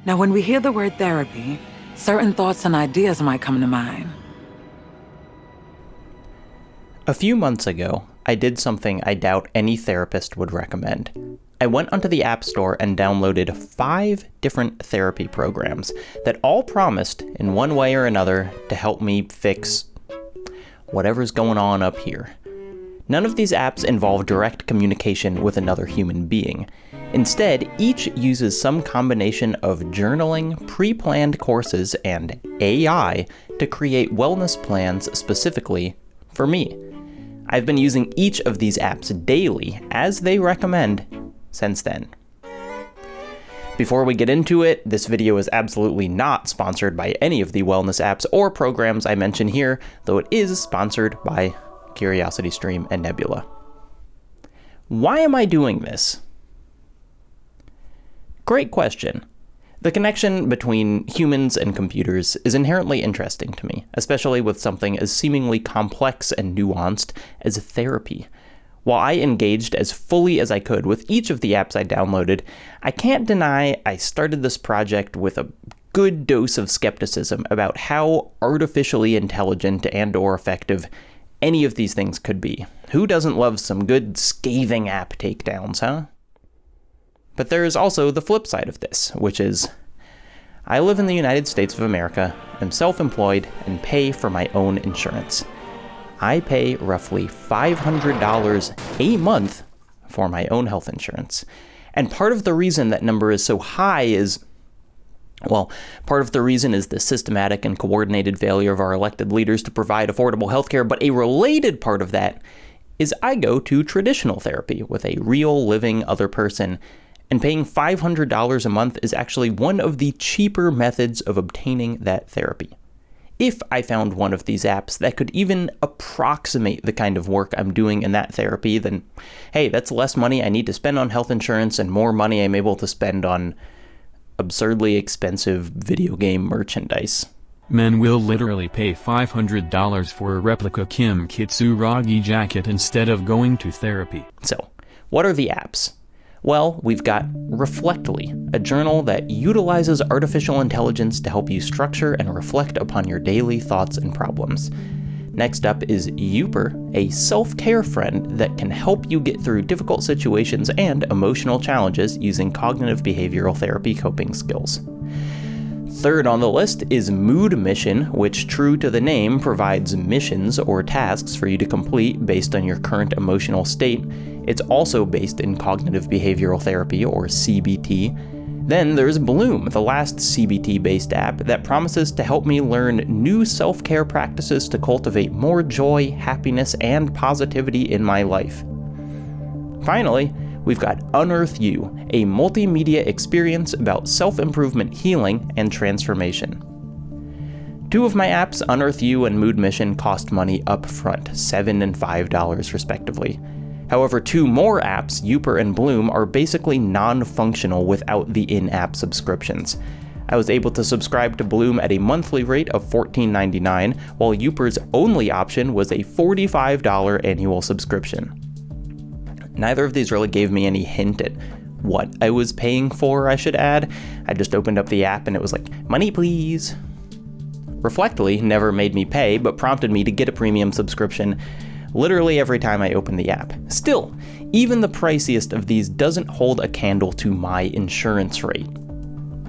Now, when we hear the word therapy, certain thoughts and ideas might come to mind. A few months ago, I did something I doubt any therapist would recommend. I went onto the App Store and downloaded 5 different therapy programs that all promised, in one way or another, to help me fix whatever's going on up here. None of these apps involve direct communication with another human being. Instead, each uses some combination of journaling, pre-planned courses, and AI to create wellness plans specifically for me. I've been using each of these apps daily, as they recommend, since then. Before we get into it, this video is absolutely not sponsored by any of the wellness apps or programs I mention here, though it is sponsored by CuriosityStream and Nebula. Why am I doing this? Great question. The connection between humans and computers is inherently interesting to me, especially with something as seemingly complex and nuanced as therapy. While I engaged as fully as I could with each of the apps I downloaded, I can't deny I started this project with a good dose of skepticism about how artificially intelligent and/or effective any of these things could be. Who doesn't love some good scathing app takedowns, huh? But there is also the flip side of this, which is, I live in the United States of America, am self-employed, and pay for my own insurance. I pay roughly $500 a month for my own health insurance. And part of the reason that number is so high is, part of the reason is the systematic and coordinated failure of our elected leaders to provide affordable healthcare, but a related part of that is I go to traditional therapy with a real living other person, and paying $500 a month is actually one of the cheaper methods of obtaining that therapy. If I found one of these apps that could even approximate the kind of work I'm doing in that therapy, then hey, that's less money I need to spend on health insurance and more money I'm able to spend on absurdly expensive video game merchandise. Men will literally pay $500 for a replica Kim Kitsuragi jacket instead of going to therapy. So, what are the apps? Well, we've got Reflectly, a journal that utilizes artificial intelligence to help you structure and reflect upon your daily thoughts and problems. Next up is Youper, a self-care friend that can help you get through difficult situations and emotional challenges using cognitive behavioral therapy coping skills. Third on the list is MoodMission, which, true to the name, provides missions or tasks for you to complete based on your current emotional state. It's also based in cognitive behavioral therapy, or CBT. Then there's Bloom, the last CBT-based app that promises to help me learn new self-care practices to cultivate more joy, happiness, and positivity in my life. Finally, we've got UnearthU, a multimedia experience about self-improvement, healing, and transformation. 2 of my apps, UnearthU and MoodMission, cost money up front, $7 and $5 respectively. However, 2 more apps, Youper and Bloom, are basically non-functional without the in-app subscriptions. I was able to subscribe to Bloom at a monthly rate of $14.99, while Youper's only option was a $45 annual subscription. Neither of these really gave me any hint at what I was paying for, I should add. I just opened up the app and it was like, money please. Reflectly never made me pay, but prompted me to get a premium subscription literally every time I open the app. Still, even the priciest of these doesn't hold a candle to my insurance rate.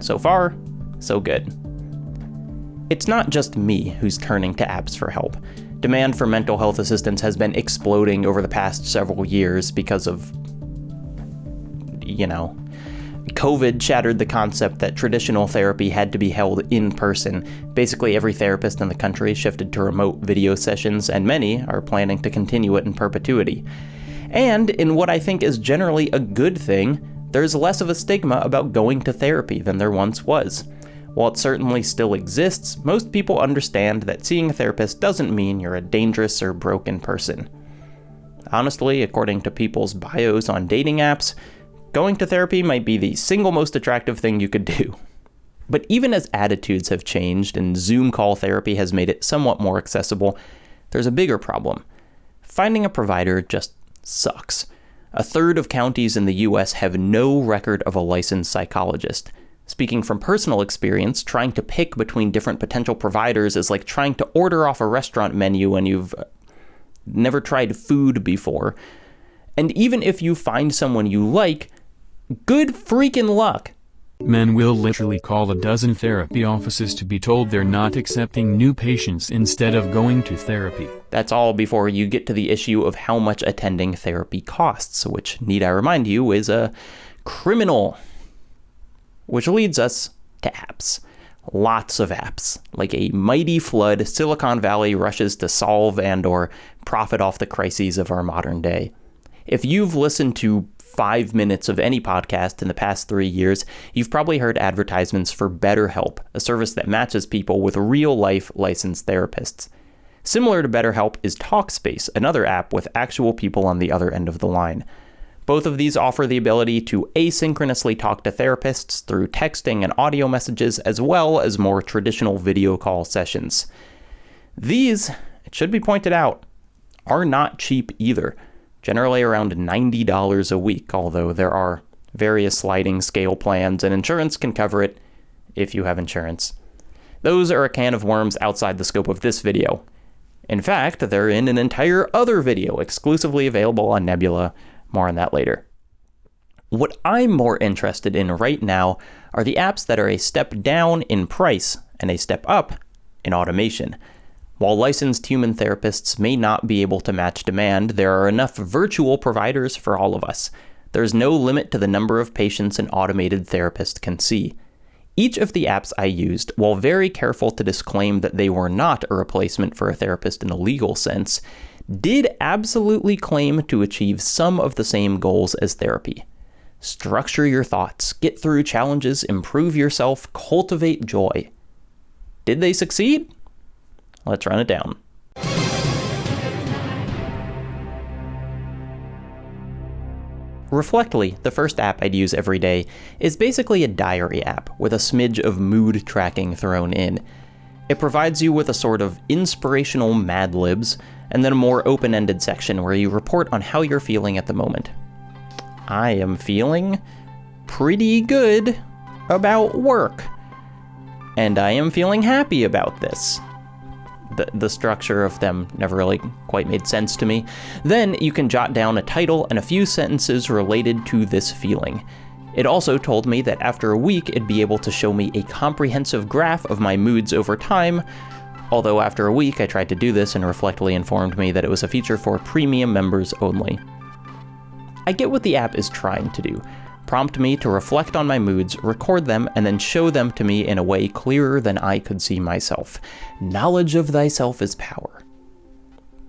So far, so good. It's not just me who's turning to apps for help. Demand for mental health assistance has been exploding over the past several years because of, COVID shattered the concept that traditional therapy had to be held in person. Basically, every therapist in the country shifted to remote video sessions, and many are planning to continue it in perpetuity. And in what I think is generally a good thing, there's less of a stigma about going to therapy than there once was. While it certainly still exists, most people understand that seeing a therapist doesn't mean you're a dangerous or broken person. Honestly, according to people's bios on dating apps, going to therapy might be the single most attractive thing you could do. But even as attitudes have changed and Zoom call therapy has made it somewhat more accessible, there's a bigger problem. Finding a provider just sucks. 1/3 of counties in the US have no record of a licensed psychologist. Speaking from personal experience, trying to pick between different potential providers is like trying to order off a restaurant menu and you've never tried food before. And even if you find someone you like, good freaking luck. Men will literally call a dozen therapy offices to be told they're not accepting new patients instead of going to therapy. That's all before you get to the issue of how much attending therapy costs, which, need I remind you, is a criminal. Which leads us to apps. Lots of apps. Like a mighty flood, Silicon Valley rushes to solve and/or profit off the crises of our modern day. If you've listened to 5 minutes of any podcast in the past 3 years, you've probably heard advertisements for BetterHelp, a service that matches people with real-life licensed therapists. Similar to BetterHelp is Talkspace, another app with actual people on the other end of the line. Both of these offer the ability to asynchronously talk to therapists through texting and audio messages, as well as more traditional video call sessions. These, it should be pointed out, are not cheap either. Generally around $90 a week, although there are various sliding scale plans and insurance can cover it if you have insurance. Those are a can of worms outside the scope of this video. In fact, they're in an entire other video exclusively available on Nebula. More on that later. What I'm more interested in right now are the apps that are a step down in price and a step up in automation. While licensed human therapists may not be able to match demand, there are enough virtual providers for all of us. There's no limit to the number of patients an automated therapist can see. Each of the apps I used, while very careful to disclaim that they were not a replacement for a therapist in a legal sense, did absolutely claim to achieve some of the same goals as therapy. Structure your thoughts, get through challenges, improve yourself, cultivate joy. Did they succeed? Let's run it down. Reflectly, the first app I'd use every day, is basically a diary app with a smidge of mood tracking thrown in. It provides you with a sort of inspirational Mad Libs, and then a more open-ended section where you report on how you're feeling at the moment. I am feeling pretty good about work, and I am feeling happy about this. The structure of them never really quite made sense to me. Then you can jot down a title and a few sentences related to this feeling. It also told me that after a week it'd be able to show me a comprehensive graph of my moods over time, although after a week I tried to do this and Reflectly informed me that it was a feature for premium members only. I get what the app is trying to do. Prompt me to reflect on my moods, record them, and then show them to me in a way clearer than I could see myself. Knowledge of thyself is power.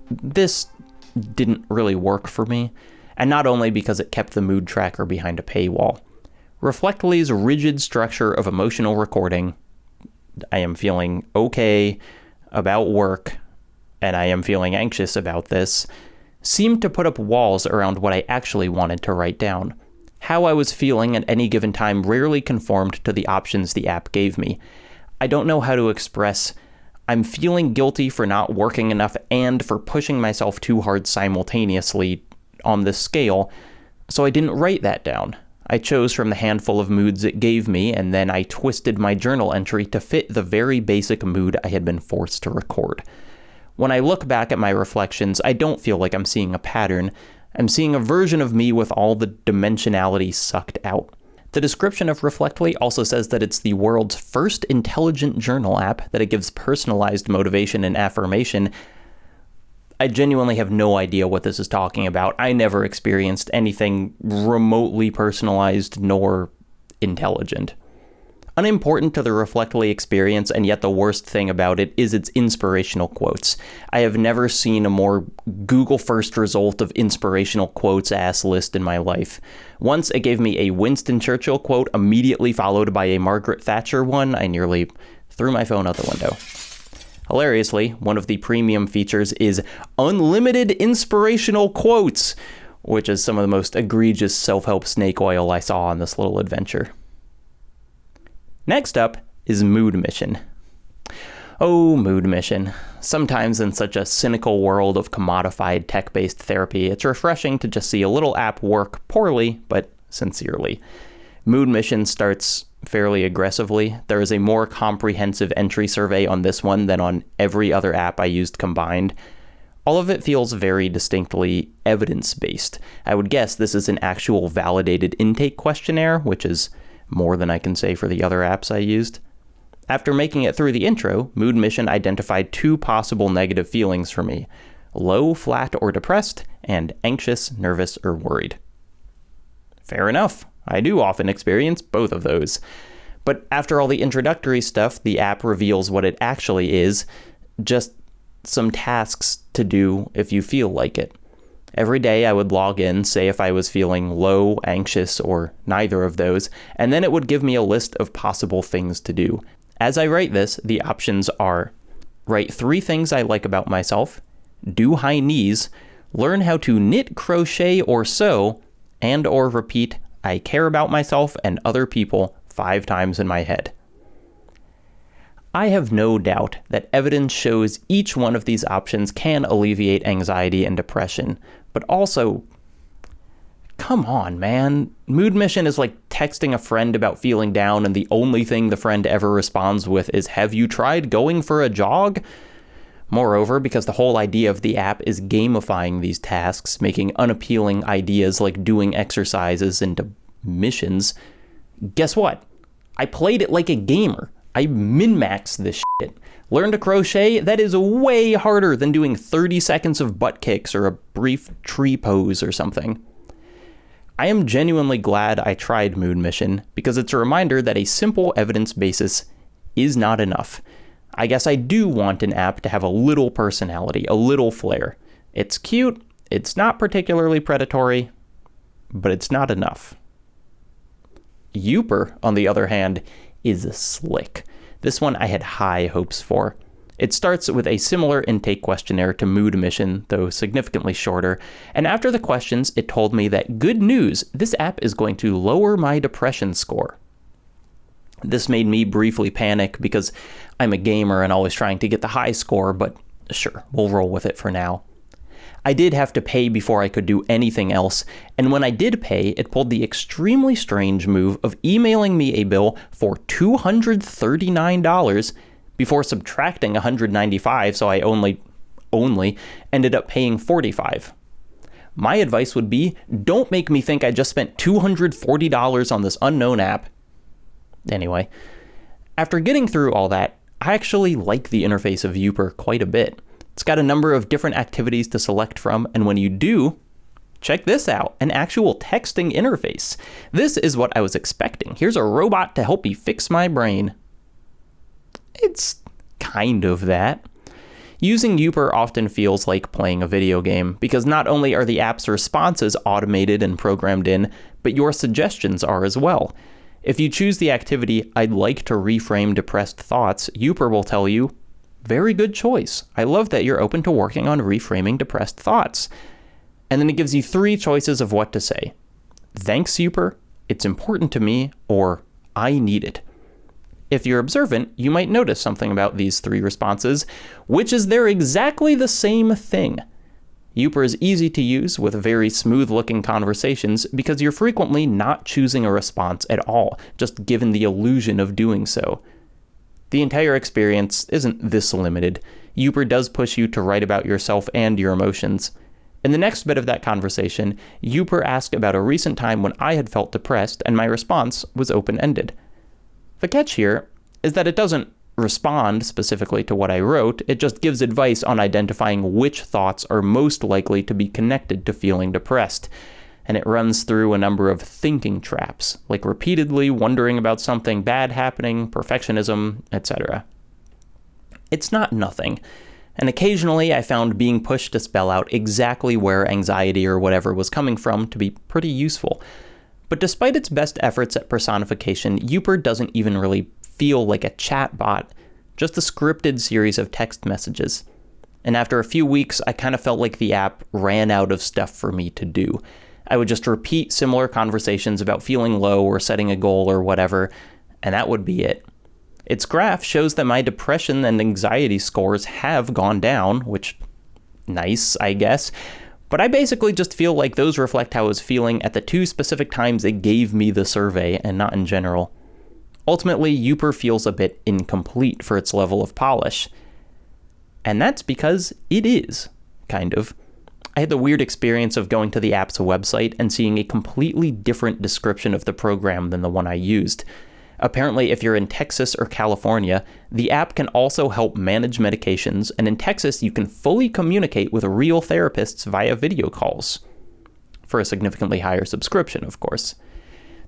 This didn't really work for me, and not only because it kept the mood tracker behind a paywall. Reflectly's rigid structure of emotional recording, I am feeling okay about work, and I am feeling anxious about this, seemed to put up walls around what I actually wanted to write down. How I was feeling at any given time rarely conformed to the options the app gave me. I don't know how to express, I'm feeling guilty for not working enough and for pushing myself too hard simultaneously on this scale, so I didn't write that down. I chose from the handful of moods it gave me, and then I twisted my journal entry to fit the very basic mood I had been forced to record. When I look back at my reflections, I don't feel like I'm seeing a pattern. I'm seeing a version of me with all the dimensionality sucked out. The description of Reflectly also says that it's the world's first intelligent journal app, that it gives personalized motivation and affirmation. I genuinely have no idea what this is talking about. I never experienced anything remotely personalized nor intelligent. Unimportant to the Reflectly experience, and yet the worst thing about it is its inspirational quotes. I have never seen a more Google first result of inspirational quotes ass list in my life. Once it gave me a Winston Churchill quote immediately followed by a Margaret Thatcher one. I nearly threw my phone out the window. Hilariously, one of the premium features is unlimited inspirational quotes, which is some of the most egregious self-help snake oil I saw on this little adventure. Next up is MoodMission. Oh, MoodMission. Sometimes in such a cynical world of commodified tech-based therapy, it's refreshing to just see a little app work poorly, but sincerely. MoodMission starts fairly aggressively. There is a more comprehensive entry survey on this one than on every other app I used combined. All of it feels very distinctly evidence-based. I would guess this is an actual validated intake questionnaire, which is more than I can say for the other apps I used. After making it through the intro, MoodMission identified 2 possible negative feelings for me: low, flat, or depressed, and anxious, nervous, or worried. Fair enough. I do often experience both of those. But after all the introductory stuff, the app reveals what it actually is: just some tasks to do if you feel like it. Every day I would log in, say if I was feeling low, anxious, or neither of those, and then it would give me a list of possible things to do. As I write this, the options are: write 3 things I like about myself, do high knees, learn how to knit, crochet, or sew, and or repeat I care about myself and other people 5 times in my head. I have no doubt that evidence shows each one of these options can alleviate anxiety and depression, but also, come on, man. MoodMission is like texting a friend about feeling down and the only thing the friend ever responds with is, "Have you tried going for a jog?" Moreover, because the whole idea of the app is gamifying these tasks, making unappealing ideas like doing exercises into missions, guess what? I played it like a gamer. I min-maxed this shit. Learn to crochet? That is way harder than doing 30 seconds of butt kicks or a brief tree pose or something. I am genuinely glad I tried MoodMission because it's a reminder that a simple evidence basis is not enough. I guess I do want an app to have a little personality, a little flair. It's cute, it's not particularly predatory, but it's not enough. Youper, on the other hand, is slick. This one I had high hopes for. It starts with a similar intake questionnaire to MoodMission, though significantly shorter, and after the questions, it told me that, good news, this app is going to lower my depression score. This made me briefly panic because I'm a gamer and always trying to get the high score, but sure, we'll roll with it for now. I did have to pay before I could do anything else, and when I did pay, it pulled the extremely strange move of emailing me a bill for $239 before subtracting $195, so I only ended up paying $45. My advice would be, don't make me think I just spent $240 on this unknown app. Anyway, after getting through all that, I actually like the interface of Youper quite a bit. It's got a number of different activities to select from, and when you do, check this out, an actual texting interface. This is what I was expecting. Here's a robot to help me fix my brain. It's kind of that. Using Youper often feels like playing a video game, because not only are the app's responses automated and programmed in, but your suggestions are as well. If you choose the activity, I'd like to reframe depressed thoughts, Youper will tell you, very good choice. I love that you're open to working on reframing depressed thoughts. And then it gives you 3 choices of what to say. Thanks, Youper, it's important to me, or I need it. If you're observant, you might notice something about these 3 responses, which is they're exactly the same thing. Youper is easy to use with very smooth-looking conversations because you're frequently not choosing a response at all, just given the illusion of doing so. The entire experience isn't this limited. Youper does push you to write about yourself and your emotions. In the next bit of that conversation, Youper asked about a recent time when I had felt depressed, and my response was open-ended. The catch here is that it doesn't respond specifically to what I wrote, it just gives advice on identifying which thoughts are most likely to be connected to feeling depressed. And it runs through a number of thinking traps, like repeatedly wondering about something bad happening, perfectionism, etc. It's not nothing, and occasionally I found being pushed to spell out exactly where anxiety or whatever was coming from to be pretty useful. But despite its best efforts at personification, Youper doesn't even really feel like a chatbot, just a scripted series of text messages. And after a few weeks, I kind of felt like the app ran out of stuff for me to do. I would just repeat similar conversations about feeling low or setting a goal or whatever, and that would be it. Its graph shows that my depression and anxiety scores have gone down, which, nice, I guess, but I basically just feel like those reflect how I was feeling at the 2 specific times it gave me the survey and not in general. Ultimately, Youper feels a bit incomplete for its level of polish. And that's because it is, kind of. I had the weird experience of going to the app's website and seeing a completely different description of the program than the one I used. Apparently, if you're in Texas or California, the app can also help manage medications, and in Texas, you can fully communicate with real therapists via video calls. For a significantly higher subscription, of course.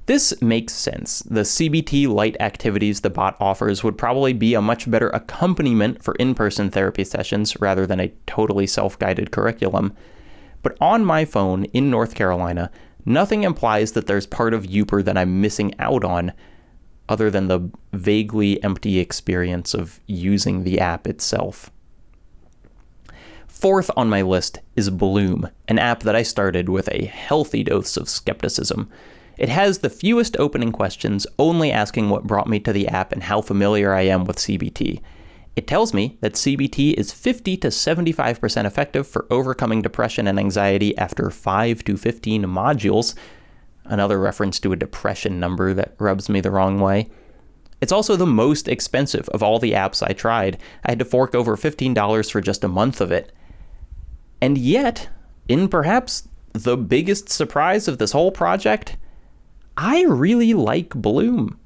This makes sense. The CBT light activities the bot offers would probably be a much better accompaniment for in-person therapy sessions rather than a totally self-guided curriculum. But on my phone in North Carolina, nothing implies that there's part of Youper that I'm missing out on, other than the vaguely empty experience of using the app itself. Fourth on my list is Bloom, an app that I started with a healthy dose of skepticism. It has the fewest opening questions, only asking what brought me to the app and how familiar I am with CBT. It tells me that CBT is 50 to 75% effective for overcoming depression and anxiety after 5 to 15 modules, another reference to a depression number that rubs me the wrong way. It's also the most expensive of all the apps I tried. I had to fork over $15 for just a month of it. And yet, in perhaps the biggest surprise of this whole project, I really like Bloom.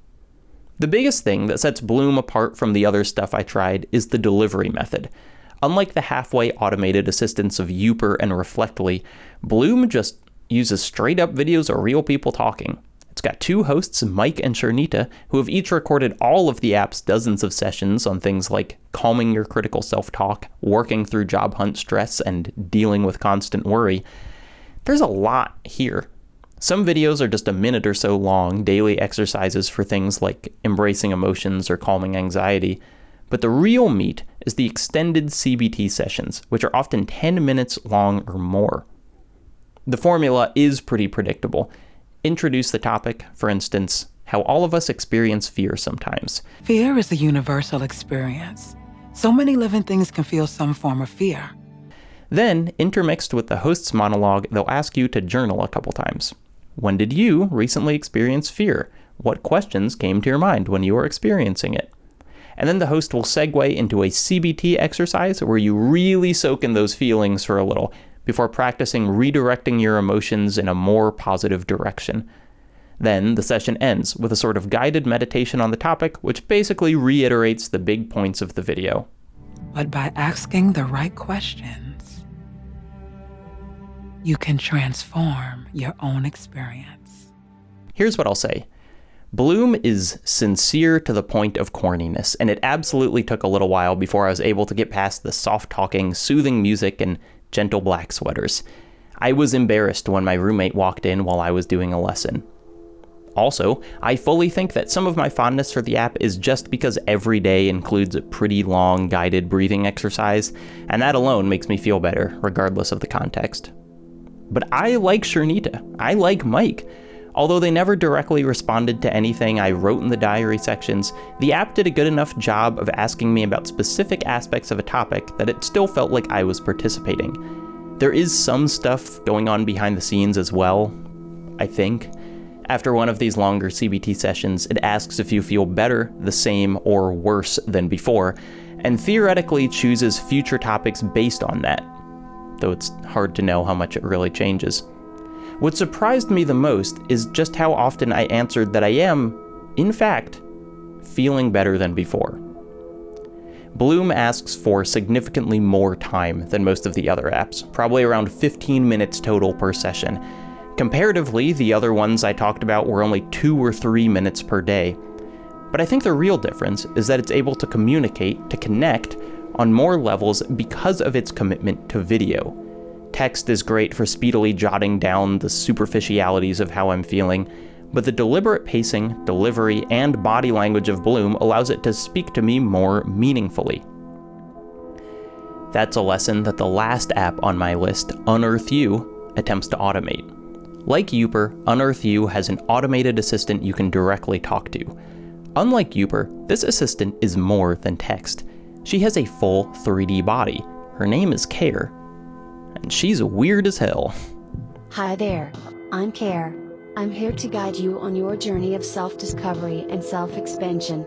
The biggest thing that sets Bloom apart from the other stuff I tried is the delivery method. Unlike the halfway automated assistants of Youper and Reflectly, Bloom just uses straight-up videos of real people talking. It's got two hosts, Mike and Chernita, who have each recorded all of the app's dozens of sessions on things like calming your critical self-talk, working through job hunt stress, and dealing with constant worry. There's a lot here. Some videos are just a minute or so long, daily exercises for things like embracing emotions or calming anxiety. But the real meat is the extended CBT sessions, which are often 10 minutes long or more. The formula is pretty predictable. Introduce the topic, for instance, how all of us experience fear sometimes. Fear is a universal experience. So many living things can feel some form of fear. Then, intermixed with the host's monologue, they'll ask you to journal a couple times. When did you recently experience fear? What questions came to your mind when you were experiencing it? And then the host will segue into a CBT exercise where you really soak in those feelings for a little before practicing redirecting your emotions in a more positive direction. Then the session ends with a sort of guided meditation on the topic, which basically reiterates the big points of the video. But by asking the right questions, you can transform your own experience. Here's what I'll say. Bloom is sincere to the point of corniness, and it absolutely took a little while before I was able to get past the soft-talking, soothing music and gentle black sweaters. I was embarrassed when my roommate walked in while I was doing a lesson. Also, I fully think that some of my fondness for the app is just because every day includes a pretty long guided breathing exercise, and that alone makes me feel better, regardless of the context. But I like Chernita. I like Mike. Although they never directly responded to anything I wrote in the diary sections, the app did a good enough job of asking me about specific aspects of a topic that it still felt like I was participating. There is some stuff going on behind the scenes as well, I think. After one of these longer CBT sessions, it asks if you feel better, the same, or worse than before, and theoretically chooses future topics based on that, though it's hard to know how much it really changes. What surprised me the most is just how often I answered that I am, in fact, feeling better than before. Bloom asks for significantly more time than most of the other apps, probably around 15 minutes total per session. Comparatively, the other ones I talked about were only 2 or 3 minutes per day. But I think the real difference is that it's able to communicate, to connect, on more levels because of its commitment to video. Text is great for speedily jotting down the superficialities of how I'm feeling, but the deliberate pacing, delivery, and body language of Bloom allows it to speak to me more meaningfully. That's a lesson that the last app on my list, UnearthU, attempts to automate. Like Youper, UnearthU has an automated assistant you can directly talk to. Unlike Youper, this assistant is more than text. She has a full 3D body. Her name is Care. And she's weird as hell. Hi there, I'm Care. I'm here to guide you on your journey of self-discovery and self-expansion.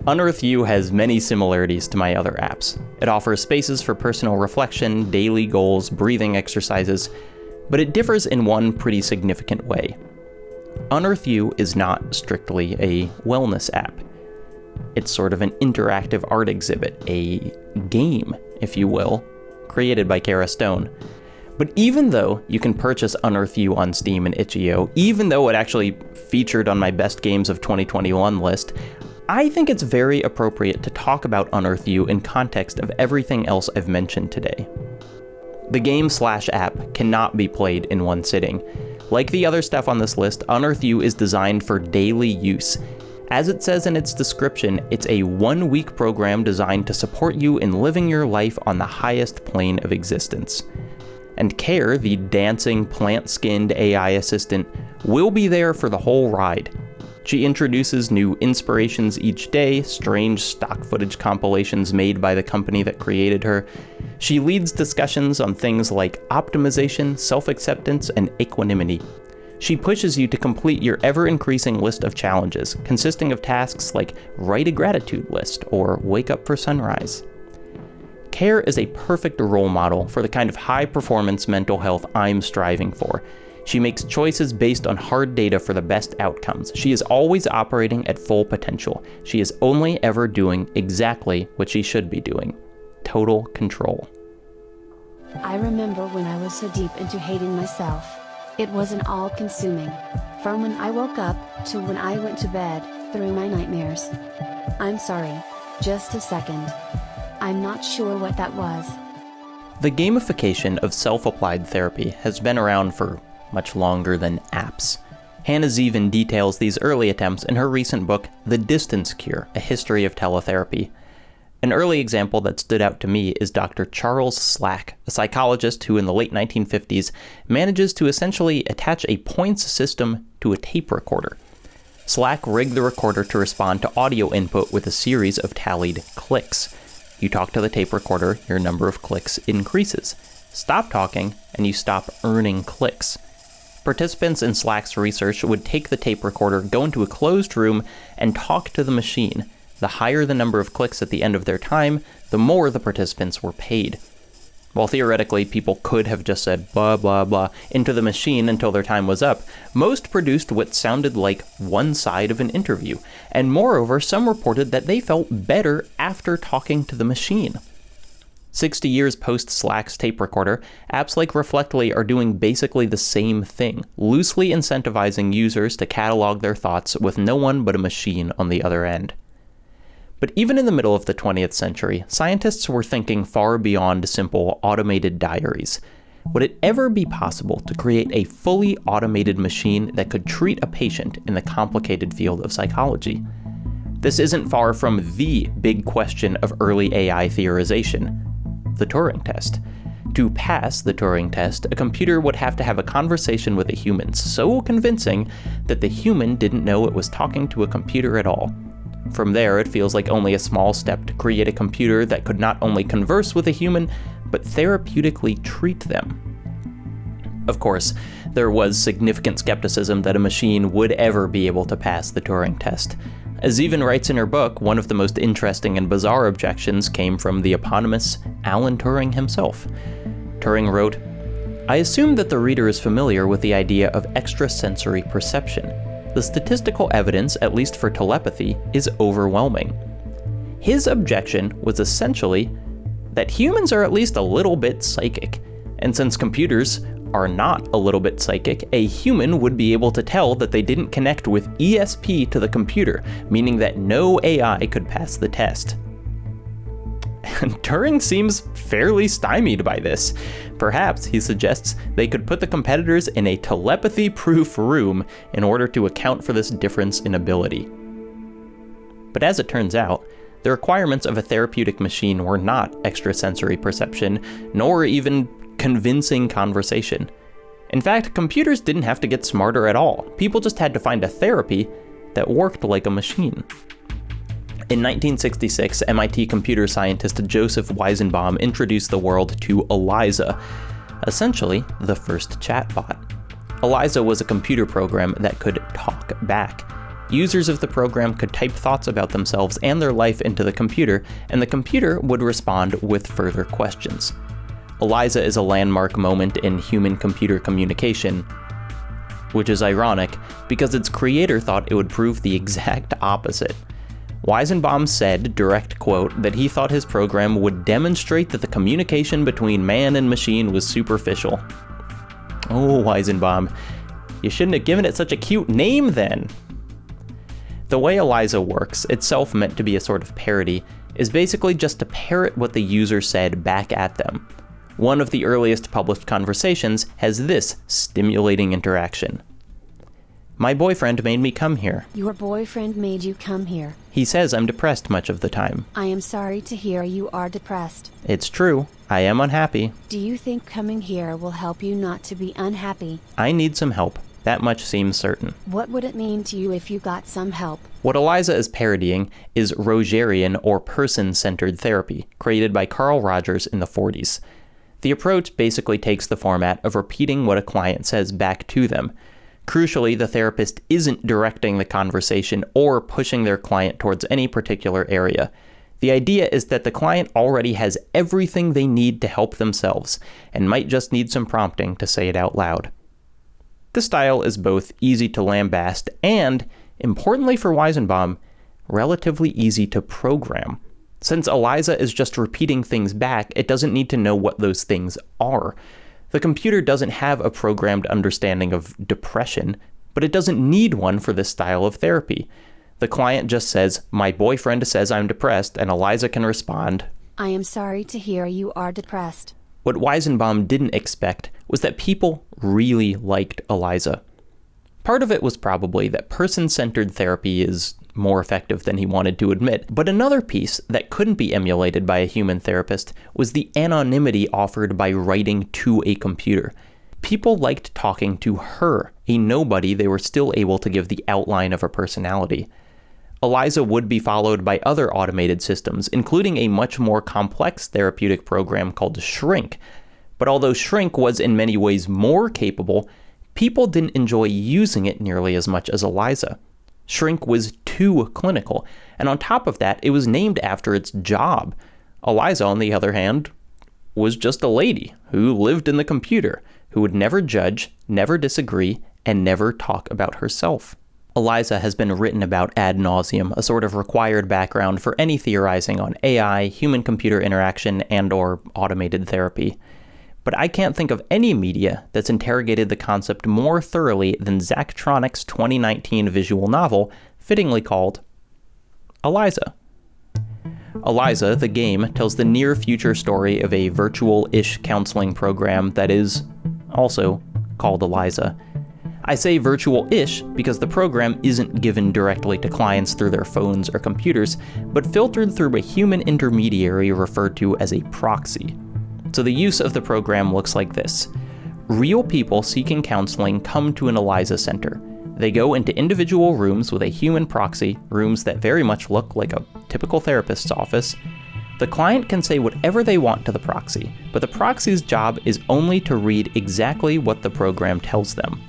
UnearthU has many similarities to my other apps. It offers spaces for personal reflection, daily goals, breathing exercises, but it differs in one pretty significant way. UnearthU is not strictly a wellness app. It's sort of an interactive art exhibit, a game, if you will, created by Kara Stone. But even though you can purchase UnearthU on Steam and itch.io, even though it actually featured on my best games of 2021 list, I think it's very appropriate to talk about UnearthU in context of everything else I've mentioned today. The game/app cannot be played in one sitting. Like the other stuff on this list, UnearthU is designed for daily use. As it says in its description, it's a one-week program designed to support you in living your life on the highest plane of existence. And Care, the dancing, plant-skinned AI assistant, will be there for the whole ride. She introduces new inspirations each day, strange stock footage compilations made by the company that created her. She leads discussions on things like optimization, self-acceptance, and equanimity. She pushes you to complete your ever-increasing list of challenges, consisting of tasks like write a gratitude list or wake up for sunrise. Care is a perfect role model for the kind of high-performance mental health I'm striving for. She makes choices based on hard data for the best outcomes. She is always operating at full potential. She is only ever doing exactly what she should be doing. Total control. I remember when I was so deep into hating myself. It was an all-consuming. From when I woke up, to when I went to bed, through my nightmares. I'm sorry. Just a second. I'm not sure what that was. The gamification of self-applied therapy has been around for much longer than apps. Hannah Zeavin details these early attempts in her recent book, The Distance Cure, A History of Teletherapy. An early example that stood out to me is Dr. Charles Slack, a psychologist who in the late 1950s manages to essentially attach a points system to a tape recorder. Slack rigged the recorder to respond to audio input with a series of tallied clicks. You talk to the tape recorder, your number of clicks increases. Stop talking, and you stop earning clicks. Participants in Slack's research would take the tape recorder, go into a closed room, and talk to the machine. The higher the number of clicks at the end of their time, the more the participants were paid. While theoretically people could have just said blah blah blah into the machine until their time was up, most produced what sounded like one side of an interview, and moreover some reported that they felt better after talking to the machine. 60 years post-Slack's tape recorder, apps like Reflectly are doing basically the same thing, loosely incentivizing users to catalog their thoughts with no one but a machine on the other end. But even in the middle of the 20th century, scientists were thinking far beyond simple automated diaries. Would it ever be possible to create a fully automated machine that could treat a patient in the complicated field of psychology? This isn't far from the big question of early AI theorization, the Turing Test. To pass the Turing Test, a computer would have to have a conversation with a human so convincing that the human didn't know it was talking to a computer at all. From there, it feels like only a small step to create a computer that could not only converse with a human, but therapeutically treat them. Of course, there was significant skepticism that a machine would ever be able to pass the Turing Test. As Zeavin writes in her book, one of the most interesting and bizarre objections came from the eponymous Alan Turing himself. Turing wrote, "I assume that the reader is familiar with the idea of extrasensory perception. The statistical evidence, at least for telepathy, is overwhelming." His objection was essentially that humans are at least a little bit psychic, and since computers are not a little bit psychic, a human would be able to tell that they didn't connect with ESP to the computer, meaning that no AI could pass the test. And Turing seems fairly stymied by this. Perhaps, he suggests, they could put the competitors in a telepathy-proof room in order to account for this difference in ability. But as it turns out, the requirements of a therapeutic machine were not extrasensory perception, nor even convincing conversation. In fact, computers didn't have to get smarter at all. People just had to find a therapy that worked like a machine. In 1966, MIT computer scientist Joseph Weizenbaum introduced the world to Eliza, essentially the first chatbot. Eliza was a computer program that could talk back. Users of the program could type thoughts about themselves and their life into the computer, and the computer would respond with further questions. Eliza is a landmark moment in human-computer communication, which is ironic because its creator thought it would prove the exact opposite. Weizenbaum said, direct quote, that he thought his program would demonstrate that the communication between man and machine was superficial. Oh, Weizenbaum, you shouldn't have given it such a cute name then. The way Eliza works, itself meant to be a sort of parody, is basically just to parrot what the user said back at them. One of the earliest published conversations has this stimulating interaction. My boyfriend made me come here. Your boyfriend made you come here. He says I'm depressed much of the time. I am sorry to hear you are depressed. It's true. I am unhappy. Do you think coming here will help you not to be unhappy? I need some help. That much seems certain. What would it mean to you if you got some help? What Eliza is parodying is Rogerian or person-centered therapy, created by Carl Rogers in the 40s. The approach basically takes the format of repeating what a client says back to them. Crucially, the therapist isn't directing the conversation or pushing their client towards any particular area. The idea is that the client already has everything they need to help themselves, and might just need some prompting to say it out loud. The style is both easy to lambast and, importantly for Weizenbaum, relatively easy to program. Since Eliza is just repeating things back, it doesn't need to know what those things are. The computer doesn't have a programmed understanding of depression, but it doesn't need one for this style of therapy. The client just says, my boyfriend says I'm depressed, and Eliza can respond, I am sorry to hear you are depressed. What Weizenbaum didn't expect was that people really liked Eliza. Part of it was probably that person-centered therapy is more effective than he wanted to admit, but another piece that couldn't be emulated by a human therapist was the anonymity offered by writing to a computer. People liked talking to her, a nobody they were still able to give the outline of a personality. Eliza would be followed by other automated systems, including a much more complex therapeutic program called Shrink. But although Shrink was in many ways more capable, people didn't enjoy using it nearly as much as Eliza. Shrink was too clinical, and on top of that, it was named after its job. Eliza, on the other hand, was just a lady who lived in the computer, who would never judge, never disagree, and never talk about herself. Eliza has been written about ad nauseum, a sort of required background for any theorizing on AI, human-computer interaction, and/or automated therapy. But I can't think of any media that's interrogated the concept more thoroughly than Zachtronics' 2019 visual novel, fittingly called Eliza. Eliza, the game, tells the near-future story of a virtual-ish counseling program that is also called Eliza. I say virtual-ish because the program isn't given directly to clients through their phones or computers, but filtered through a human intermediary referred to as a proxy. So the use of the program looks like this. Real people seeking counseling come to an Eliza center. They go into individual rooms with a human proxy, rooms that very much look like a typical therapist's office. The client can say whatever they want to the proxy, but the proxy's job is only to read exactly what the program tells them.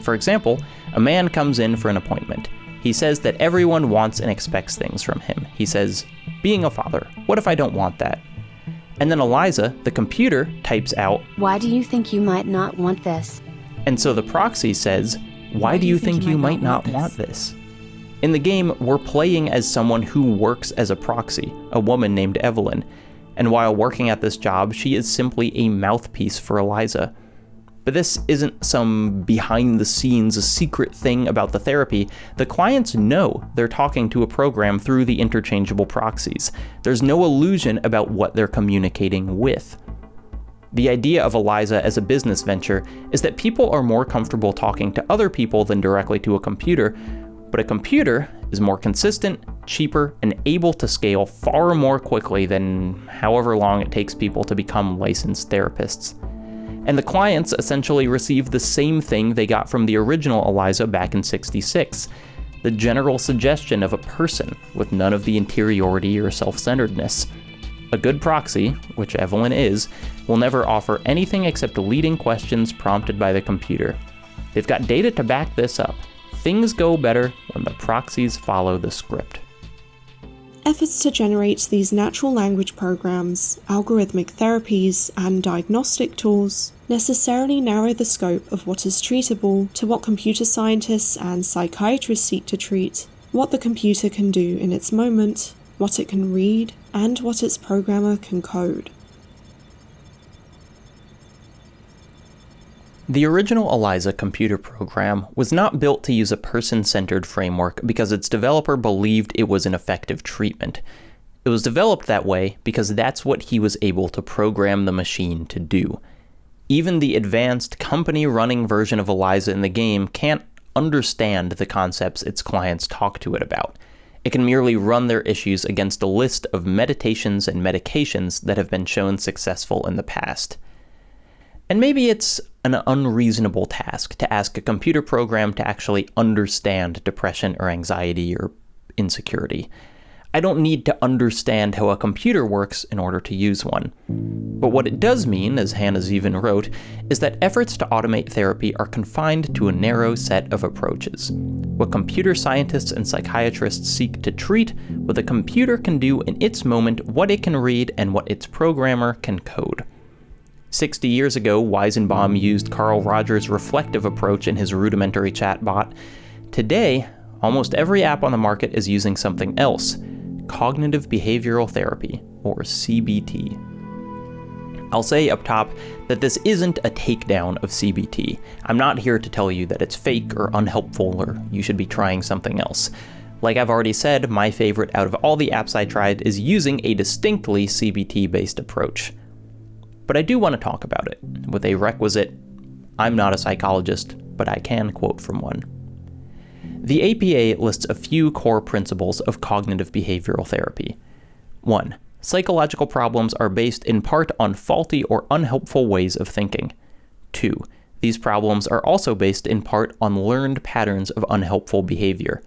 For example, a man comes in for an appointment. He says that everyone wants and expects things from him. He says, being a father, what if I don't want that? And then Eliza, the computer, types out, Why do you think you might not want this? And so the proxy says, why do you think you might not want this? In the game, we're playing as someone who works as a proxy, a woman named Evelyn. And while working at this job, she is simply a mouthpiece for Eliza. But this isn't some behind-the-scenes secret thing about the therapy. The clients know they're talking to a program through the interchangeable proxies. There's no illusion about what they're communicating with. The idea of Eliza as a business venture is that people are more comfortable talking to other people than directly to a computer, but a computer is more consistent, cheaper, and able to scale far more quickly than however long it takes people to become licensed therapists. And the clients essentially receive the same thing they got from the original Eliza back in '66, the general suggestion of a person with none of the interiority or self-centeredness. A good proxy, which Evelyn is, will never offer anything except leading questions prompted by the computer. They've got data to back this up. Things go better when the proxies follow the script. Efforts to generate these natural language programs, algorithmic therapies, and diagnostic tools necessarily narrow the scope of what is treatable to what computer scientists and psychiatrists seek to treat, what the computer can do in its moment, what it can read, and what its programmer can code. The original Eliza computer program was not built to use a person-centered framework because its developer believed it was an effective treatment. It was developed that way because that's what he was able to program the machine to do. Even the advanced company-running version of Eliza in the game can't understand the concepts its clients talk to it about. It can merely run their issues against a list of meditations and medications that have been shown successful in the past. And maybe it's an unreasonable task to ask a computer program to actually understand depression or anxiety or insecurity. I don't need to understand how a computer works in order to use one. But what it does mean, as Hannah Zeavin wrote, is that efforts to automate therapy are confined to a narrow set of approaches. What computer scientists and psychiatrists seek to treat, what the computer can do in its moment, what it can read, and what its programmer can code. 60 years ago, Weizenbaum used Carl Rogers' reflective approach in his rudimentary chatbot. Today, almost every app on the market is using something else: cognitive behavioral therapy, or CBT. I'll say up top that this isn't a takedown of CBT. I'm not here to tell you that it's fake or unhelpful or you should be trying something else. Like I've already said, my favorite out of all the apps I tried is using a distinctly CBT-based approach. But I do want to talk about it, with a requisite, I'm not a psychologist, but I can quote from one. The APA lists a few core principles of cognitive behavioral therapy. 1. Psychological problems are based in part on faulty or unhelpful ways of thinking. 2. These problems are also based in part on learned patterns of unhelpful behavior.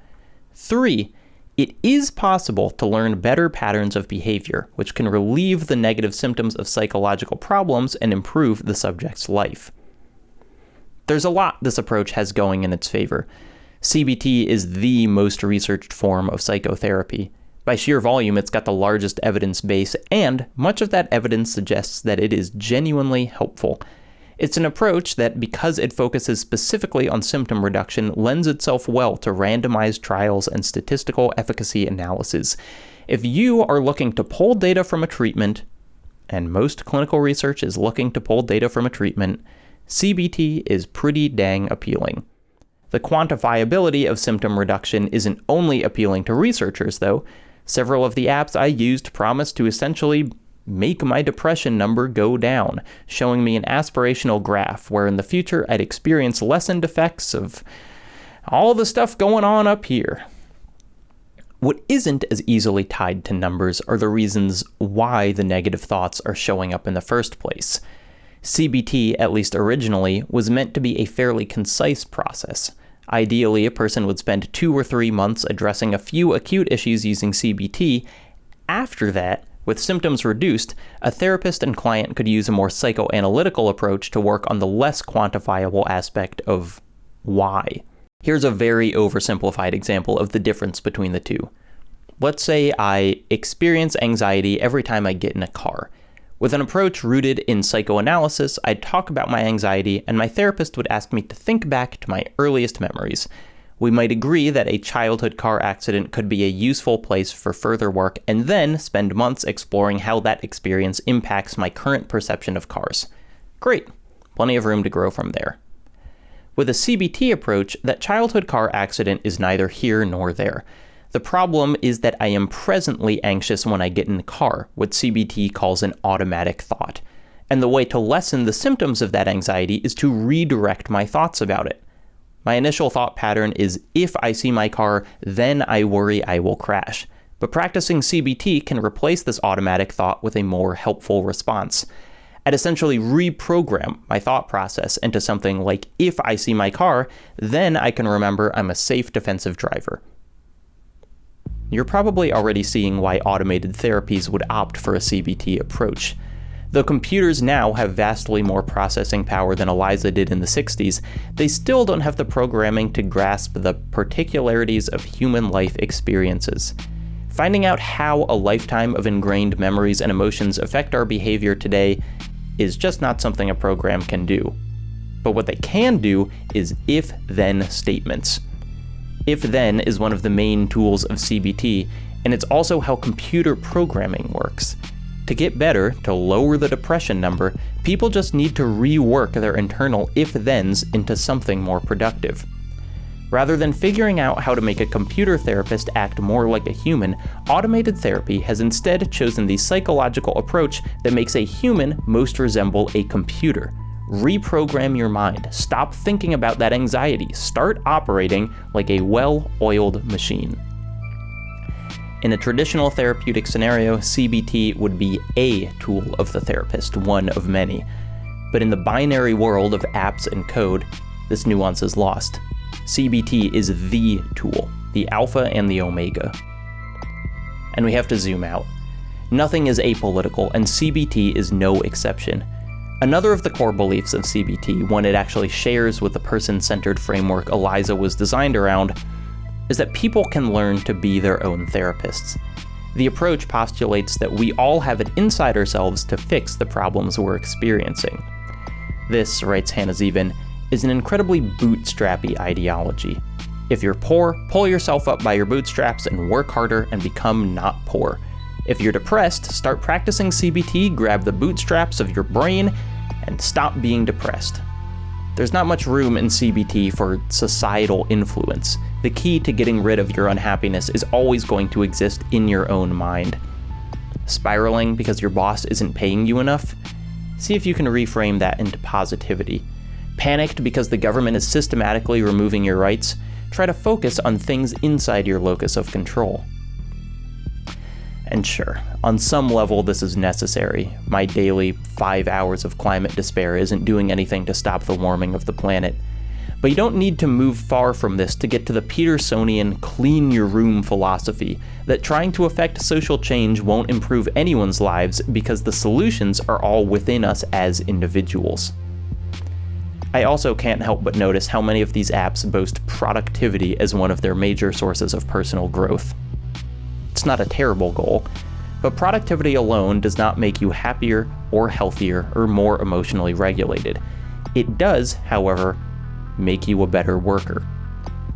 3. It is possible to learn better patterns of behavior, which can relieve the negative symptoms of psychological problems and improve the subject's life. There's a lot this approach has going in its favor. CBT is the most researched form of psychotherapy. By sheer volume, it's got the largest evidence base, and much of that evidence suggests that it is genuinely helpful. It's an approach that, because it focuses specifically on symptom reduction, lends itself well to randomized trials and statistical efficacy analysis. If you are looking to pull data from a treatment, and most clinical research is looking to pull data from a treatment, CBT is pretty dang appealing. The quantifiability of symptom reduction isn't only appealing to researchers, though. Several of the apps I used promise to essentially make my depression number go down, showing me an aspirational graph where in the future I'd experience lessened effects of all the stuff going on up here. What isn't as easily tied to numbers are the reasons why the negative thoughts are showing up in the first place. CBT, at least originally, was meant to be a fairly concise process. Ideally, a person would spend 2 or 3 months addressing a few acute issues using CBT. After that, with symptoms reduced, a therapist and client could use a more psychoanalytical approach to work on the less quantifiable aspect of why. Here's a very oversimplified example of the difference between the two. Let's say I experience anxiety every time I get in a car. With an approach rooted in psychoanalysis, I'd talk about my anxiety, and my therapist would ask me to think back to my earliest memories. We might agree that a childhood car accident could be a useful place for further work, and then spend months exploring how that experience impacts my current perception of cars. Great, plenty of room to grow from there. With a CBT approach, that childhood car accident is neither here nor there. The problem is that I am presently anxious when I get in the car, what CBT calls an automatic thought. And the way to lessen the symptoms of that anxiety is to redirect my thoughts about it. My initial thought pattern is, if I see my car, then I worry I will crash. But practicing CBT can replace this automatic thought with a more helpful response. I'd essentially reprogram my thought process into something like, if I see my car, then I can remember I'm a safe defensive driver. You're probably already seeing why automated therapies would opt for a CBT approach. Though computers now have vastly more processing power than Eliza did in the 60s, they still don't have the programming to grasp the particularities of human life experiences. Finding out how a lifetime of ingrained memories and emotions affect our behavior today is just not something a program can do. But what they can do is if-then statements. If-then is one of the main tools of CBT, and it's also how computer programming works. To get better, to lower the depression number, people just need to rework their internal if-thens into something more productive. Rather than figuring out how to make a computer therapist act more like a human, automated therapy has instead chosen the psychological approach that makes a human most resemble a computer. Reprogram your mind. Stop thinking about that anxiety. Start operating like a well-oiled machine. In a traditional therapeutic scenario, CBT would be a tool of the therapist, one of many. But in the binary world of apps and code, this nuance is lost. CBT is the tool, the alpha and the omega. And we have to zoom out. Nothing is apolitical, and CBT is no exception. Another of the core beliefs of CBT, one it actually shares with the person-centered framework Eliza was designed around, is that people can learn to be their own therapists. The approach postulates that we all have it inside ourselves to fix the problems we're experiencing. This, writes Hannah Zeavin, is an incredibly bootstrappy ideology. If you're poor, pull yourself up by your bootstraps and work harder and become not poor. If you're depressed, start practicing CBT, grab the bootstraps of your brain, and stop being depressed. There's not much room in CBT for societal influence. The key to getting rid of your unhappiness is always going to exist in your own mind. Spiraling because your boss isn't paying you enough? See if you can reframe that into positivity. Panicked because the government is systematically removing your rights? Try to focus on things inside your locus of control. And sure, on some level this is necessary. My daily 5 hours of climate despair isn't doing anything to stop the warming of the planet. But you don't need to move far from this to get to the Petersonian clean your room philosophy, that trying to affect social change won't improve anyone's lives because the solutions are all within us as individuals. I also can't help but notice how many of these apps boast productivity as one of their major sources of personal growth. It's not a terrible goal, but productivity alone does not make you happier or healthier or more emotionally regulated. It does, however, make you a better worker.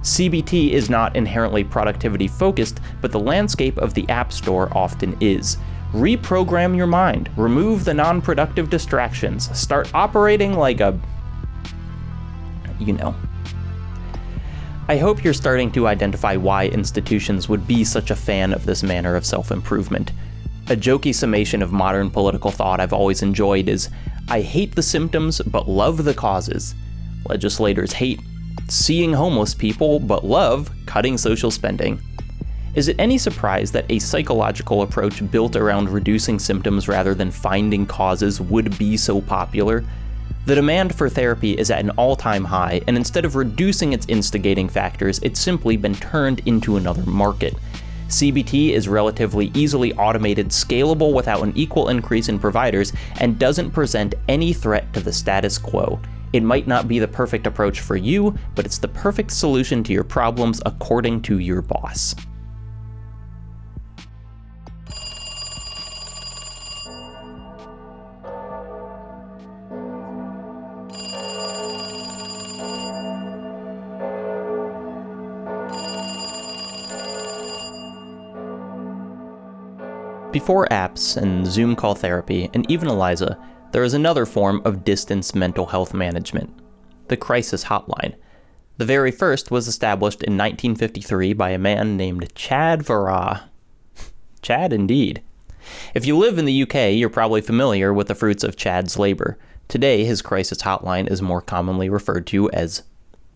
CBT is not inherently productivity focused, but the landscape of the App Store often is. Reprogram your mind, remove the non-productive distractions, start operating like a... I hope you're starting to identify why institutions would be such a fan of this manner of self-improvement. A jokey summation of modern political thought I've always enjoyed is, I hate the symptoms but love the causes. Legislators hate seeing homeless people but love cutting social spending. Is it any surprise that a psychological approach built around reducing symptoms rather than finding causes would be so popular? The demand for therapy is at an all-time high, and instead of reducing its instigating factors, it's simply been turned into another market. CBT is relatively easily automated, scalable without an equal increase in providers, and doesn't present any threat to the status quo. It might not be the perfect approach for you, but it's the perfect solution to your problems according to your boss. Before apps and Zoom call therapy, and even Eliza, there is another form of distance mental health management, the crisis hotline. The very first was established in 1953 by a man named Chad Varah. Chad indeed. If you live in the UK, you're probably familiar with the fruits of Chad's labor. Today, his crisis hotline is more commonly referred to as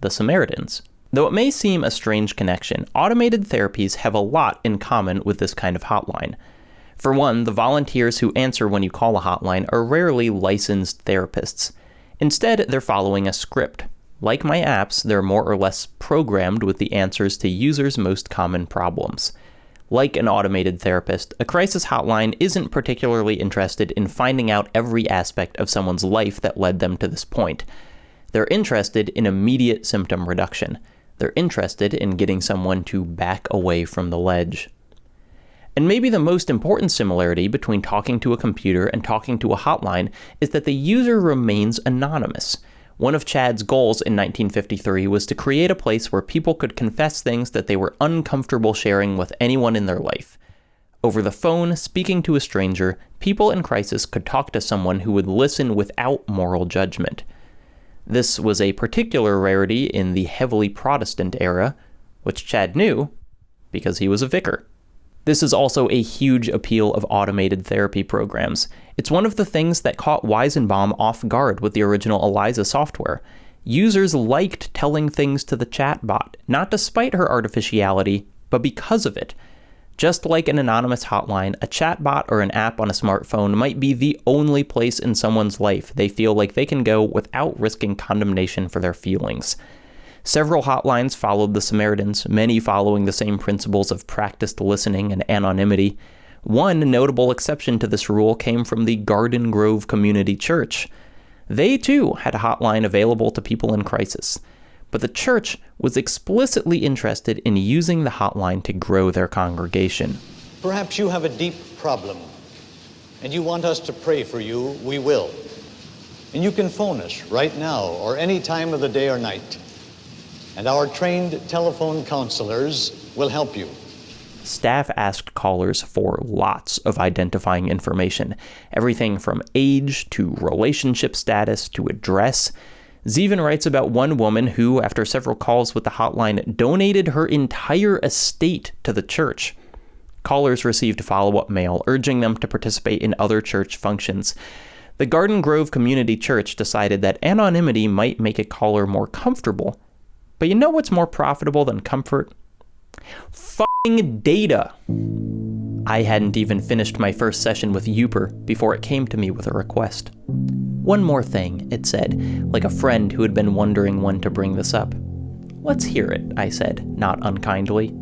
the Samaritans. Though it may seem a strange connection, automated therapies have a lot in common with this kind of hotline. For one, the volunteers who answer when you call a hotline are rarely licensed therapists. Instead, they're following a script. Like my apps, they're more or less programmed with the answers to users' most common problems. Like an automated therapist, a crisis hotline isn't particularly interested in finding out every aspect of someone's life that led them to this point. They're interested in immediate symptom reduction. They're interested in getting someone to back away from the ledge. And maybe the most important similarity between talking to a computer and talking to a hotline is that the user remains anonymous. One of Chad's goals in 1953 was to create a place where people could confess things that they were uncomfortable sharing with anyone in their life. Over the phone, speaking to a stranger, people in crisis could talk to someone who would listen without moral judgment. This was a particular rarity in the heavily Protestant era, which Chad knew because he was a vicar. This is also a huge appeal of automated therapy programs. It's one of the things that caught Weizenbaum off guard with the original Eliza software. Users liked telling things to the chatbot, not despite her artificiality, but because of it. Just like an anonymous hotline, a chatbot or an app on a smartphone might be the only place in someone's life they feel like they can go without risking condemnation for their feelings. Several hotlines followed the Samaritans, many following the same principles of practiced listening and anonymity. One notable exception to this rule came from the Garden Grove Community Church. They, too, had a hotline available to people in crisis, but the church was explicitly interested in using the hotline to grow their congregation. Perhaps you have a deep problem, and you want us to pray for you. We will. And you can phone us right now or any time of the day or night. And our trained telephone counselors will help you. Staff asked callers for lots of identifying information, everything from age to relationship status to address. Zeavin writes about one woman who, after several calls with the hotline, donated her entire estate to the church. Callers received follow-up mail urging them to participate in other church functions. The Garden Grove Community Church decided that anonymity might make a caller more comfortable. But you know what's more profitable than comfort? F***ing data. I hadn't even finished my first session with Youper before it came to me with a request. One more thing, it said, like a friend who had been wondering when to bring this up. Let's hear it, I said, not unkindly.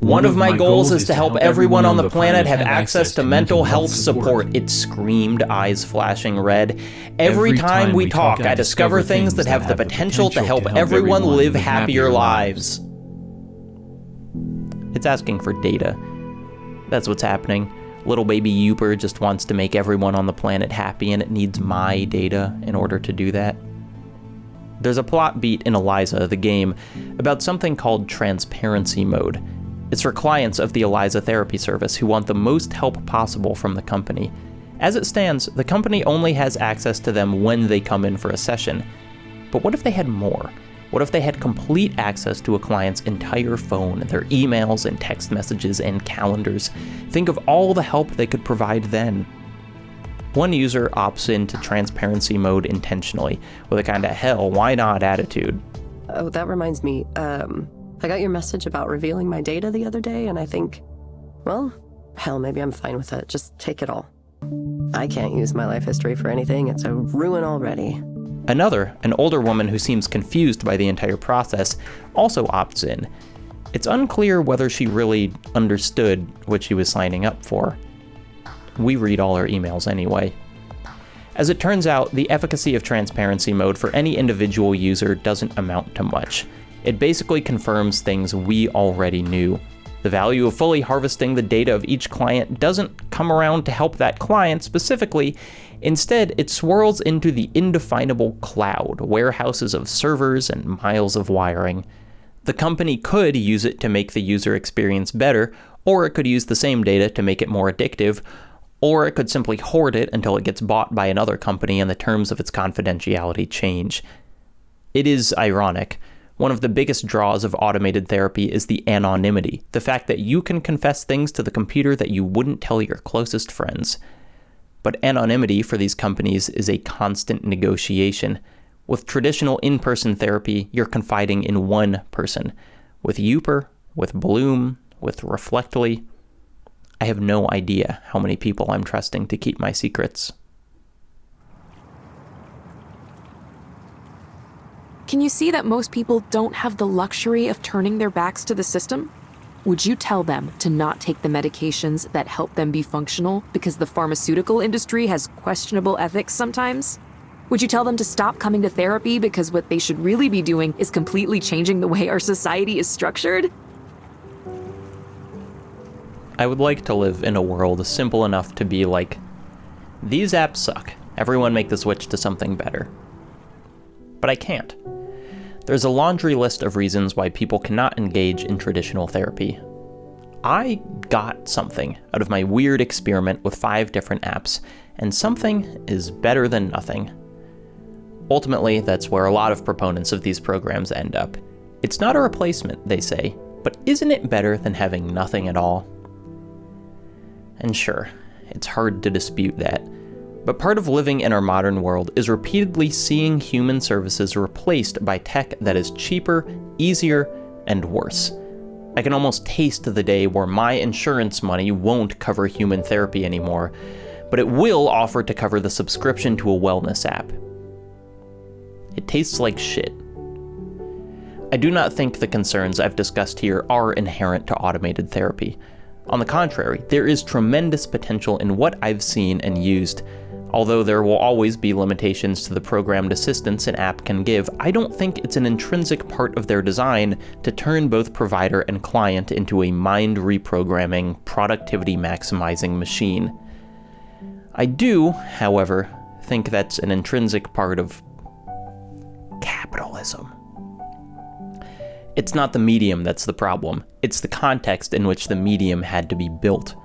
One of my goals is to help everyone on the planet have access to mental health support, it screamed, eyes flashing red. Every time we talk, I discover things that have the potential to help everyone live happier lives. It's asking for data. That's what's happening. Little baby Youper just wants to make everyone on the planet happy, and it needs my data in order to do that. There's a plot beat in Eliza, the game, about something called transparency mode. It's for clients of the Eliza therapy service who want the most help possible from the company. As it stands, the company only has access to them when they come in for a session. But what if they had more? What if they had complete access to a client's entire phone, their emails and text messages and calendars? Think of all the help they could provide then. One user opts into transparency mode intentionally, with a kind of hell, why not attitude. Oh, that reminds me, I got your message about revealing my data the other day, and I think, well, hell, maybe I'm fine with it. Just take it all. I can't use my life history for anything. It's a ruin already. Another, an older woman who seems confused by the entire process, also opts in. It's unclear whether she really understood what she was signing up for. We read all her emails anyway. As it turns out, the efficacy of transparency mode for any individual user doesn't amount to much. It basically confirms things we already knew. The value of fully harvesting the data of each client doesn't come around to help that client specifically. Instead, it swirls into the indefinable cloud, warehouses of servers and miles of wiring. The company could use it to make the user experience better, or it could use the same data to make it more addictive, or it could simply hoard it until it gets bought by another company and the terms of its confidentiality change. It is ironic. One of the biggest draws of automated therapy is the anonymity, the fact that you can confess things to the computer that you wouldn't tell your closest friends. But anonymity for these companies is a constant negotiation. With traditional in-person therapy, you're confiding in one person. With Youper, with Bloom, with Reflectly, I have no idea how many people I'm trusting to keep my secrets. Can you see that most people don't have the luxury of turning their backs to the system? Would you tell them to not take the medications that help them be functional because the pharmaceutical industry has questionable ethics sometimes? Would you tell them to stop coming to therapy because what they should really be doing is completely changing the way our society is structured? I would like to live in a world simple enough to be like, these apps suck. Everyone make the switch to something better. But I can't. There's a laundry list of reasons why people cannot engage in traditional therapy. I got something out of my weird experiment with 5 different apps, and something is better than nothing. Ultimately, that's where a lot of proponents of these programs end up. It's not a replacement, they say, but isn't it better than having nothing at all? And sure, it's hard to dispute that. But part of living in our modern world is repeatedly seeing human services replaced by tech that is cheaper, easier, and worse. I can almost taste the day where my insurance money won't cover human therapy anymore, but it will offer to cover the subscription to a wellness app. It tastes like shit. I do not think the concerns I've discussed here are inherent to automated therapy. On the contrary, there is tremendous potential in what I've seen and used. Although there will always be limitations to the programmed assistance an app can give, I don't think it's an intrinsic part of their design to turn both provider and client into a mind-reprogramming, productivity-maximizing machine. I do, however, think that's an intrinsic part of capitalism. It's not the medium that's the problem, it's the context in which the medium had to be built.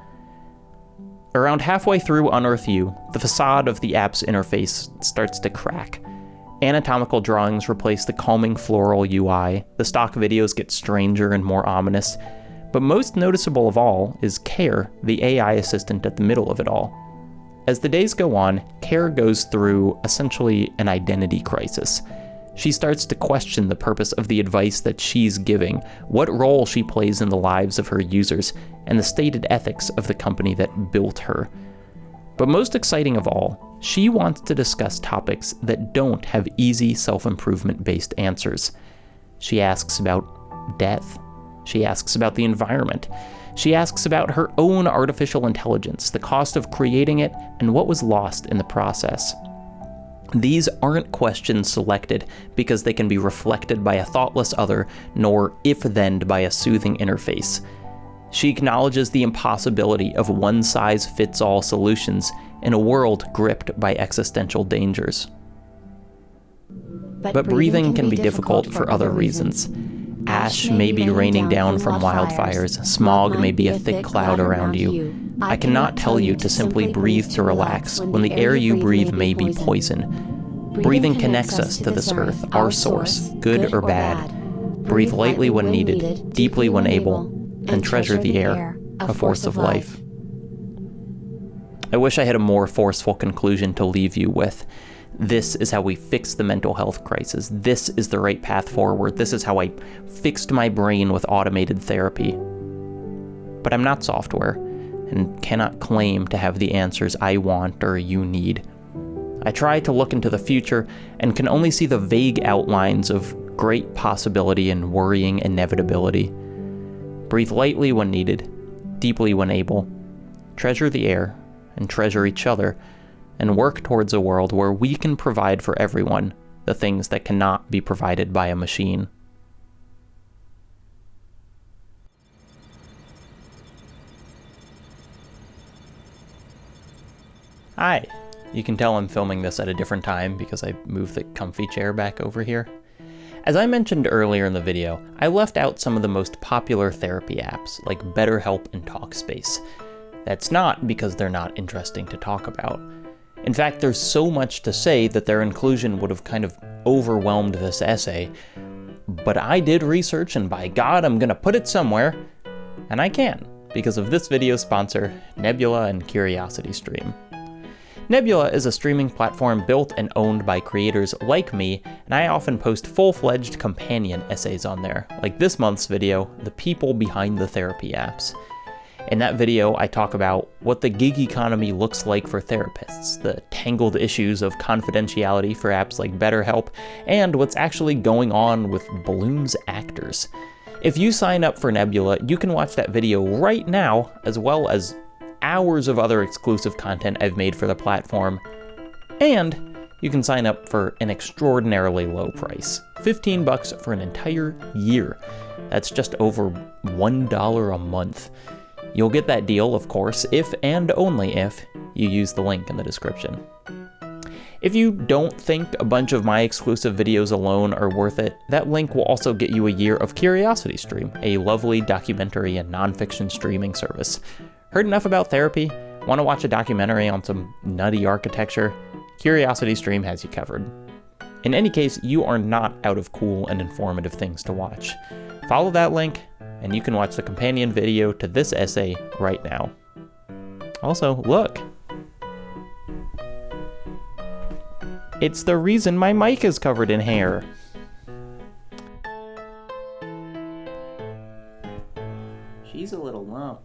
Around halfway through UnearthU, the facade of the app's interface starts to crack. Anatomical drawings replace the calming floral UI, the stock videos get stranger and more ominous, but most noticeable of all is Care, the AI assistant at the middle of it all. As the days go on, Care goes through essentially an identity crisis. She starts to question the purpose of the advice that she's giving, what role she plays in the lives of her users, and the stated ethics of the company that built her. But most exciting of all, she wants to discuss topics that don't have easy self-improvement based answers. She asks about death. She asks about the environment. She asks about her own artificial intelligence, the cost of creating it, and what was lost in the process. These aren't questions selected because they can be reflected by a thoughtless other, nor if-then'd by a soothing interface. She acknowledges the impossibility of one-size-fits-all solutions in a world gripped by existential dangers. But breathing can be difficult for other reasons. Ash may be raining down from wildfires, smog may be a thick cloud around you. I cannot tell you to simply breathe to relax when the air you breathe may be poison. Breathing connects us to this earth, our source, good or bad. Breathe lightly when needed, deeply when able, and treasure the air, a force of life. I wish I had a more forceful conclusion to leave you with. This is how we fix the mental health crisis. This is the right path forward. This is how I fixed my brain with automated therapy. But I'm not software, and cannot claim to have the answers I want or you need. I try to look into the future and can only see the vague outlines of great possibility and worrying inevitability. Breathe lightly when needed, deeply when able. Treasure the air and treasure each other, and work towards a world where we can provide for everyone the things that cannot be provided by a machine. Hi. You can tell I'm filming this at a different time because I moved the comfy chair back over here. As I mentioned earlier in the video, I left out some of the most popular therapy apps, like BetterHelp and Talkspace. That's not because they're not interesting to talk about. In fact, there's so much to say that their inclusion would have kind of overwhelmed this essay. But I did research, and by God, I'm gonna put it somewhere. And I can, because of this video's sponsor, Nebula and CuriosityStream. Nebula is a streaming platform built and owned by creators like me, and I often post full-fledged companion essays on there, like this month's video, The People Behind the Therapy Apps. In that video, I talk about what the gig economy looks like for therapists, the tangled issues of confidentiality for apps like BetterHelp, and what's actually going on with Bloom's actors. If you sign up for Nebula, you can watch that video right now, as well as hours of other exclusive content I've made for the platform, and you can sign up for an extraordinarily low price, $15 for an entire year. That's just over $1 a month. You'll get that deal, of course, if and only if you use the link in the description. If you don't think a bunch of my exclusive videos alone are worth it, that link will also get you a year of CuriosityStream, a lovely documentary and nonfiction streaming service. Heard enough about therapy? Want to watch a documentary on some nutty architecture? CuriosityStream has you covered. In any case, you are not out of cool and informative things to watch. Follow that link, and you can watch the companion video to this essay right now. Also, look! It's the reason my mic is covered in hair. She's a little lump.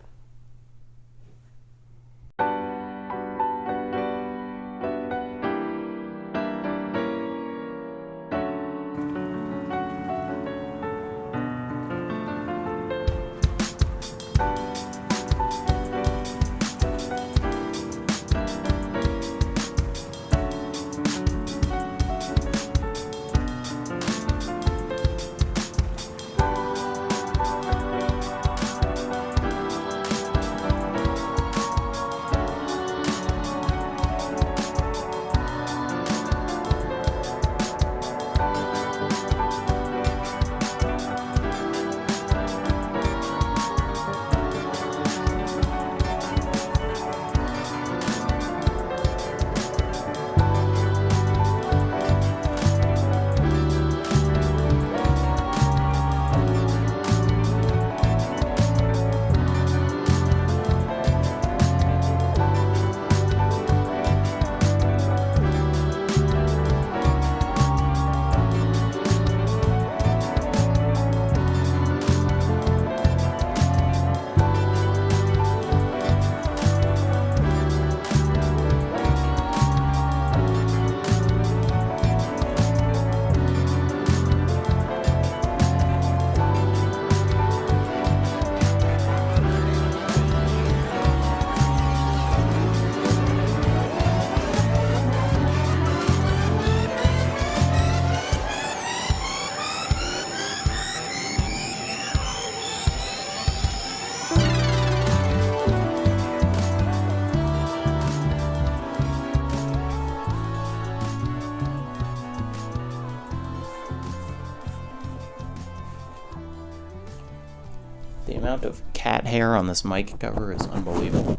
The amount of cat hair on this mic cover is unbelievable.